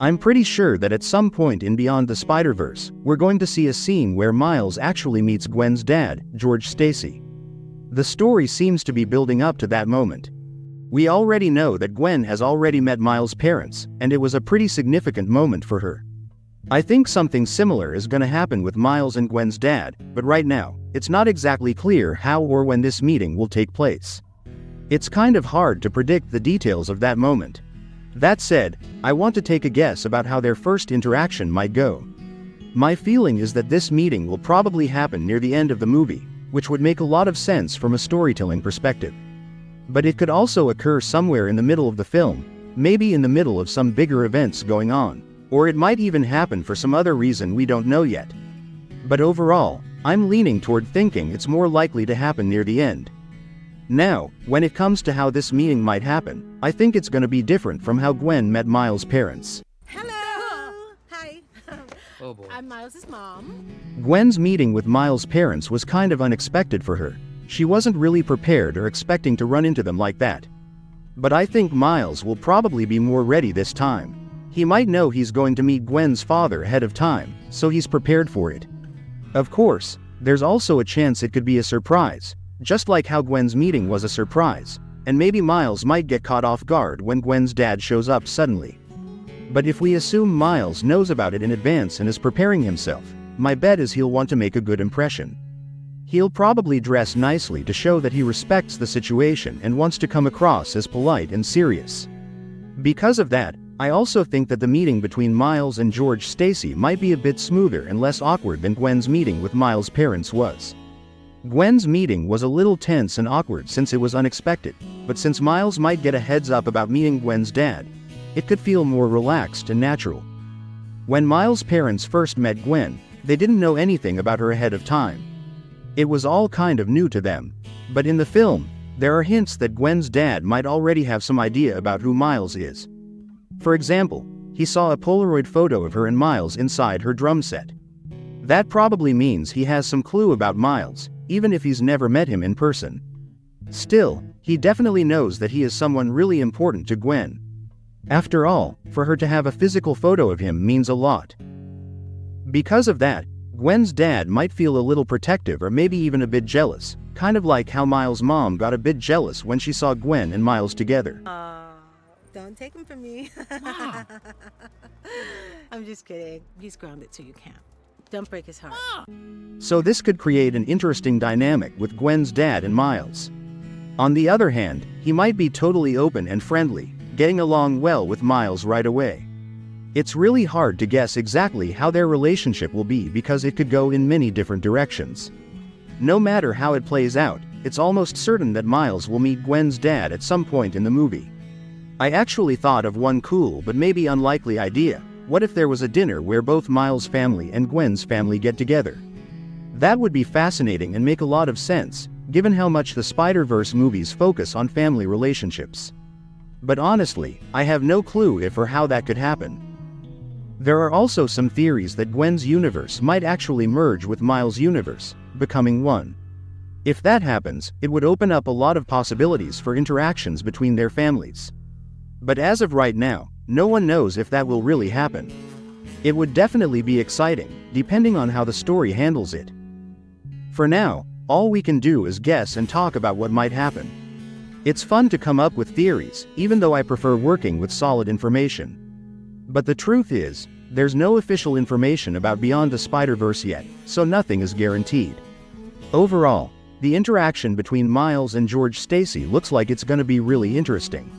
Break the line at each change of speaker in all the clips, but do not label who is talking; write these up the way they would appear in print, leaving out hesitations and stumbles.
I'm pretty sure that at some point in Beyond the Spider-Verse, we're going to see a scene where Miles actually meets Gwen's dad, George Stacy. The story seems to be building up to that moment. We already know that Gwen has already met Miles' parents, and it was a pretty significant moment for her. I think something similar is gonna happen with Miles and Gwen's dad, but right now, it's not exactly clear how or when this meeting will take place. It's kind of hard to predict the details of that moment. That said, I want to take a guess about how their first interaction might go. My feeling is that this meeting will probably happen near the end of the movie, which would make a lot of sense from a storytelling perspective. But it could also occur somewhere in the middle of the film, maybe in the middle of some bigger events going on, or it might even happen for some other reason we don't know yet. But overall, I'm leaning toward thinking it's more likely to happen near the end. Now, when it comes to how this meeting might happen, I think it's gonna be different from how Gwen met Miles' parents.
Hello! Hi.
Oh boy.
I'm Miles' mom.
Gwen's meeting with Miles' parents was kind of unexpected for her. She wasn't really prepared or expecting to run into them like that. But I think Miles will probably be more ready this time. He might know he's going to meet Gwen's father ahead of time, so he's prepared for it. Of course, there's also a chance it could be a surprise, just like how Gwen's meeting was a surprise, and maybe Miles might get caught off guard when Gwen's dad shows up suddenly. But if we assume Miles knows about it in advance and is preparing himself, my bet is he'll want to make a good impression. He'll probably dress nicely to show that he respects the situation and wants to come across as polite and serious. Because of that, I also think that the meeting between Miles and George Stacy might be a bit smoother and less awkward than Gwen's meeting with Miles' parents was. Gwen's meeting was a little tense and awkward since it was unexpected, but since Miles might get a heads up about meeting Gwen's dad, it could feel more relaxed and natural. When Miles' parents first met Gwen, they didn't know anything about her ahead of time. It was all kind of new to them, but in the film, there are hints that Gwen's dad might already have some idea about who Miles is. For example, he saw a Polaroid photo of her and Miles inside her drum set. That probably means he has some clue about Miles, even if he's never met him in person. Still, he definitely knows that he is someone really important to Gwen. After all, for her to have a physical photo of him means a lot. Because of that, Gwen's dad might feel a little protective or maybe even a bit jealous, kind of like how Miles' mom got a bit jealous when she saw Gwen and Miles together.
Don't take him from me.
Mom.
I'm just kidding. He's grounded so you can't. Don't break his heart.
So this could create an interesting dynamic with Gwen's dad and Miles. On the other hand, he might be totally open and friendly, getting along well with Miles right away. It's really hard to guess exactly how their relationship will be because it could go in many different directions. No matter how it plays out, it's almost certain that Miles will meet Gwen's dad at some point in the movie. I actually thought of one cool but maybe unlikely idea. What if there was a dinner where both Miles' family and Gwen's family get together? That would be fascinating and make a lot of sense, given how much the Spider-Verse movies focus on family relationships. But honestly, I have no clue if or how that could happen. There are also some theories that Gwen's universe might actually merge with Miles' universe, becoming one. If that happens, it would open up a lot of possibilities for interactions between their families. But as of right now, no one knows if that will really happen. It would definitely be exciting, depending on how the story handles it. For now, all we can do is guess and talk about what might happen. It's fun to come up with theories, even though I prefer working with solid information. But the truth is, there's no official information about Beyond the Spider-Verse yet, so nothing is guaranteed. Overall, the interaction between Miles and George Stacy looks like it's gonna be really interesting.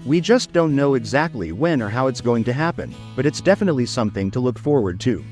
We just don't know exactly when or how it's going to happen, but it's definitely something to look forward to.